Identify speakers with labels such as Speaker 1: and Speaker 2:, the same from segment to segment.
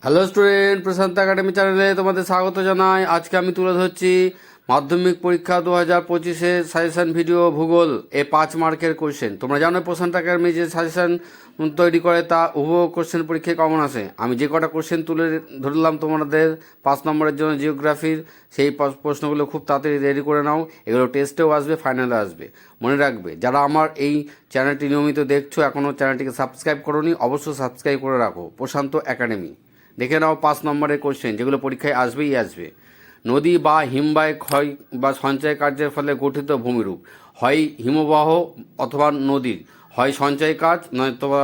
Speaker 1: Hello student, প্রশান্ত academy চ্যানেলে তোমাদের স্বাগত জানাই। আজকে আমি তুলে ধরছি মাধ্যমিক পরীক্ষা 2025-এর সাজেশন ভিডিও ভূগোল 5 মার্কের কোশ্চেন। তোমরা জানো প্রশান্ত একাডেমি যে সাজেশন তৈরি করে তা হুবহু কোশ্চেন পরীক্ষায় কমন আসে। আমি যে কটা কোশ্চেন তুলে ধরলাম তোমাদের 5 নম্বরের জন্য জিওগ্রাফির, সেই প্রশ্নগুলো খুব তাড়াতাড়ি রেডি করে নাও। এগুলো টেস্টেও আসবে, ফাইনালে আসবে। মনে রাখবে, যারা আমার এই চ্যানেলটি নিয়মিত দেখছো, এখনও চ্যানেলটিকে সাবস্ক্রাইব করোনি, অবশ্যই সাবস্ক্রাইব করে রাখো প্রশান্ত একাডেমি। দেখে নাও 5 নম্বরের কোশ্চেন, যেগুলো পরীক্ষায় আসবেই আসবে। নদী বা হিমবাহ ক্ষয় বা সঞ্চয় কার্যের ফলে গঠিত ভূমিরূপ হয় হিমবাহ অথবা নদীর, হয় সঞ্চয় কাজ নয়তোবা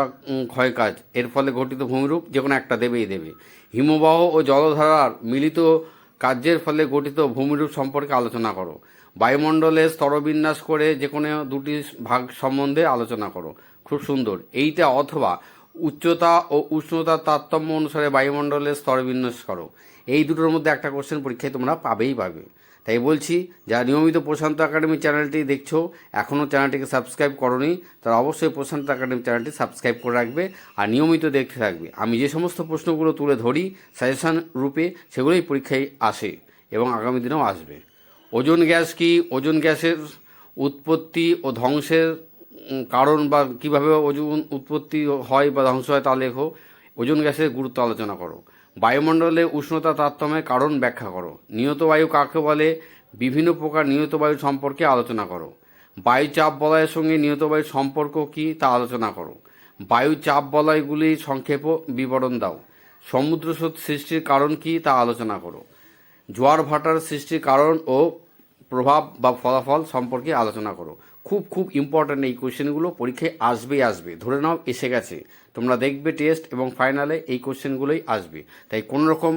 Speaker 1: ক্ষয় কাজ, এর ফলে গঠিত ভূমিরূপ যে কোনো একটা দেবেই দেবে। হিমবাহ ও জলধারার মিলিত কার্যের ফলে গঠিত ভূমিরূপ সম্পর্কে আলোচনা করো। বায়ুমণ্ডলের স্তরবিন্যাস করে যে কোনো দুটি ভাগ সম্বন্ধে আলোচনা করো। খুব সুন্দর এইটা। অথবা উচ্চতা ও উষ্ণতার তারতম্য অনুসারে বায়ুমণ্ডলের স্তরবিন্যাস করো। এই দুটোর মধ্যে একটা কোশ্চেন পরীক্ষায় তোমরা পাবেই পাবে। তাই বলছি, যারা নিয়মিত প্রশান্ত একাডেমি চ্যানেলটি দেখছো, এখনও চ্যানেলটিকে সাবস্ক্রাইব করোনি, তারা অবশ্যই প্রশান্ত একাডেমি চ্যানেলটি সাবস্ক্রাইব করে রাখবে আর নিয়মিত দেখতে থাকবে। আমি যে সমস্ত প্রশ্নগুলো তুলে ধরি সাজেশন রূপে, সেগুলোই পরীক্ষায় আসে এবং আগামী দিনেও আসবে। ওজোন গ্যাস কি? ওজোন গ্যাসের উৎপত্তি ও ধ্বংসের কারণ বা কীভাবে ওজোন উৎপত্তি হয় বা ধ্বংস হয় তা লেখো। ওজোন গ্যাসের গুরুত্ব আলোচনা করো। বায়ুমণ্ডলে উষ্ণতা তারতম্যের কারণ ব্যাখ্যা করো। নিয়ত বায়ু কাকে বলে? বিভিন্ন প্রকার নিয়ত বায়ু সম্পর্কে আলোচনা করো। বায়ু চাপ বলয়ের সঙ্গে নিয়ত বায়ুর সম্পর্ক কী তা আলোচনা করো। বায়ু চাপ বলয়গুলির সংক্ষেপ বিবরণ দাও। সমুদ্র স্রোত সৃষ্টির কারণ কী তা আলোচনা করো। জোয়ার ভাটার সৃষ্টির কারণ ও প্রভাব বা ফলাফল সম্পর্কে আলোচনা করো। খুব খুব ইম্পর্ট্যান্ট এই কোশ্চেনগুলো, পরীক্ষায় আসবেই আসবে, ধরে নাও এসে গেছে। তোমরা দেখবে টেস্ট এবং ফাইনালে এই কোশ্চেনগুলোই আসবে। তাই কোনো রকম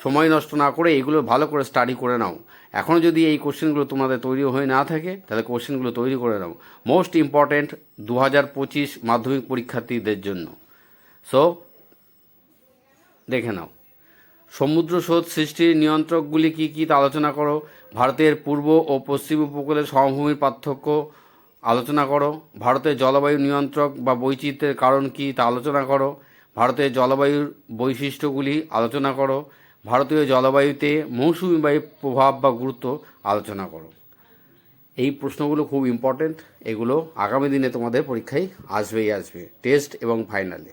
Speaker 1: সময় নষ্ট না করে এগুলো ভালো করে স্টাডি করে নাও। এখনও যদি এই কোশ্চেনগুলো তোমাদের তৈরি হয়ে না থাকে, তাহলে কোশ্চেনগুলো তৈরি করে নাও। মোস্ট ইম্পর্ট্যান্ট 2025 মাধ্যমিক পরীক্ষার্থীদের জন্য। সো দেখে নাও। সমুদ্র স্রোত সৃষ্টির নিয়ন্ত্রকগুলি কী কী তা আলোচনা করো। ভারতের পূর্ব ও পশ্চিম উপকূলের সমভূমির পার্থক্য আলোচনা করো। ভারতের জলবায়ু নিয়ন্ত্রক বা বৈচিত্র্যের কারণ কী তা আলোচনা করো। ভারতের জলবায়ুর বৈশিষ্ট্যগুলি আলোচনা করো। ভারতীয় জলবায়ুতে মৌসুমি বায়ুর প্রভাব বা গুরুত্ব আলোচনা করো। এই প্রশ্নগুলো খুব ইম্পর্টেন্ট। এগুলো আগামী দিনে তোমাদের পরীক্ষায় আসবেই আসবে, টেস্ট এবং ফাইনালে।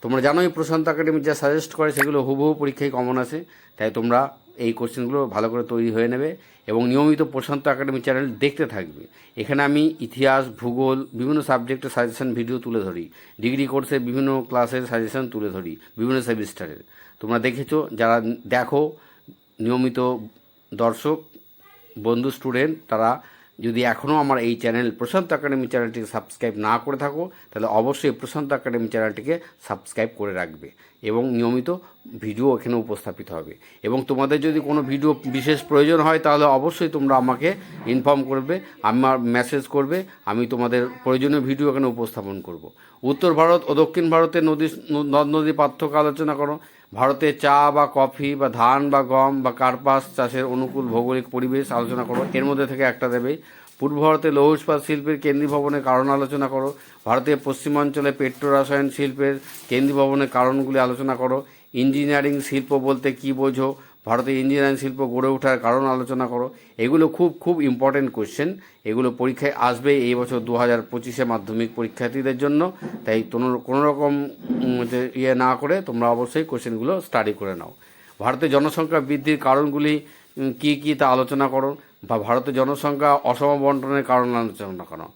Speaker 1: তোমরা জানোই প্রশান্ত একাডেমি যা সাজেস্ট করে সেগুলো হুবহু পরীক্ষায় কমন আসে। তাই তোমরা এই কোশ্চেনগুলো ভালো করে তৈরি হয়ে নেবে এবং নিয়মিত প্রশান্ত একাডেমি চ্যানেল দেখতে থাকবে। এখানে আমি ইতিহাস, ভূগোল, বিভিন্ন সাবজেক্টের সাজেশন ভিডিও তুলে ধরি। ডিগ্রি কোর্সের বিভিন্ন ক্লাসের সাজেশন তুলে ধরি, বিভিন্ন সেমিস্টারের। তোমরা দেখেছো, যারা দেখো নিয়মিত দর্শক বন্ধু স্টুডেন্ট, তারা যদি এখনও আমার এই চ্যানেল প্রশান্ত একাডেমি চ্যানেলটিকে সাবস্ক্রাইব না করে থাকো, তাহলে অবশ্যই প্রশান্ত একাডেমি চ্যানেলটিকে সাবস্ক্রাইব করে রাখবে এবং নিয়মিত ভিডিও এখানে উপস্থাপিত হবে। এবং তোমাদের যদি কোনো ভিডিও বিশেষ প্রয়োজন হয়, তাহলে অবশ্যই তোমরা আমাকে ইনফর্ম করবে, আমার মেসেজ করবে, আমি তোমাদের প্রয়োজনীয় ভিডিও এখানে উপস্থাপন করব। উত্তর ভারত ও দক্ষিণ ভারতের নদ নদীর পার্থক্য আলোচনা করো। ভারতে চা বা কফি বা ধান বা গম বা কার্পাস চাষের অনুকূল ভৌগোলিক পরিবেশ আলোচনা করো। এর মধ্যে থেকে একটা দেবেই। পূর্ব ভারতে লৌহ ইস্পাত শিল্পের কেন্দ্রীভবনের কারণ আলোচনা করো। ভারতের পশ্চিমাঞ্চলে পেট্রো রসায়ন শিল্পের কেন্দ্রীভবনের কারণগুলি আলোচনা করো। ইঞ্জিনিয়ারিং শিল্প বলতে কী বোঝো? ভারতের ইঞ্জিনিয়ারিং শিল্প গড়ে ওঠার কারণ আলোচনা করো। এগুলো খুব খুব ইম্পর্টেন্ট কোশ্চেন। এগুলো পরীক্ষায় আসবে এই বছর 2025 মাধ্যমিক পরীক্ষার্থীদের জন্য। তাই কোনো রকম না করে তোমরা অবশ্যই কোশ্চেনগুলো স্টাডি করে নাও। ভারতের জনসংখ্যা বৃদ্ধির কারণগুলি কী কী তা আলোচনা করো। বা ভারতের জনসংখ্যা অসম বন্টনের কারণ আলোচনা করো।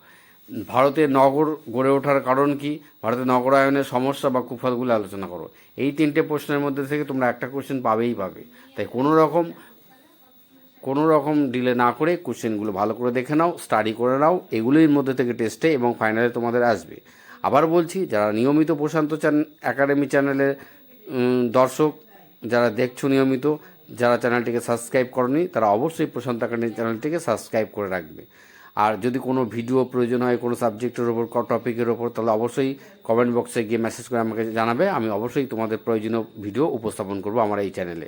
Speaker 1: ভারতের নগর গড়ে ওঠার কারণ কি? ভারতের নগরায়নের সমস্যা বা কুফলগুলি আলোচনা করো। এই 3টে প্রশ্নের মধ্যে থেকে তোমরা একটা কোশ্চেন পাবেই পাবে। তাই কোনো রকম ডিলে না করে কোশ্চেনগুলো ভালো করে দেখে নাও, স্টাডি করে নাও। এগুলির মধ্যে থেকে টেস্টে এবং ফাইনালে তোমাদের আসবে। আবার বলছি, যারা নিয়মিত প্রশান্ত একাডেমি চ্যানেলের দর্শক, যারা দেখছো নিয়মিত, যারা চ্যানেলটিকে সাবস্ক্রাইব করনি, তারা অবশ্যই প্রশান্ত একাডেমি চ্যানেলটিকে সাবস্ক্রাইব করে রাখবে। আর যদি কোনো ভিডিও প্রয়োজন হয় কোনো সাবজেক্টের ওপর, টপিকের ওপর, তাহলে অবশ্যই কমেন্ট বক্সে গিয়ে মেসেজ করে আমাকে জানাবে। আমি অবশ্যই তোমাদের প্রয়োজনীয় ভিডিও উপস্থাপন করব আমার এই চ্যানেলে।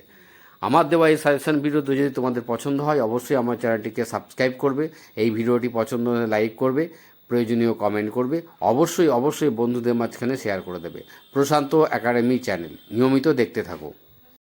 Speaker 1: আমার দেওয়া এই সাজেশন ভিডিও যদি তোমাদের পছন্দ হয়, অবশ্যই আমার চ্যানেলটিকে সাবস্ক্রাইব করবে। এই ভিডিওটি পছন্দ হলে লাইক করবে। প্রয়োজনীয় কমেন্ট করবে, অবশ্যই অবশ্যই বন্ধুদের মাঝখানে শেয়ার করে দেবে। প্রশান্ত একাডেমি চ্যানেল নিয়মিত দেখতে থাকো।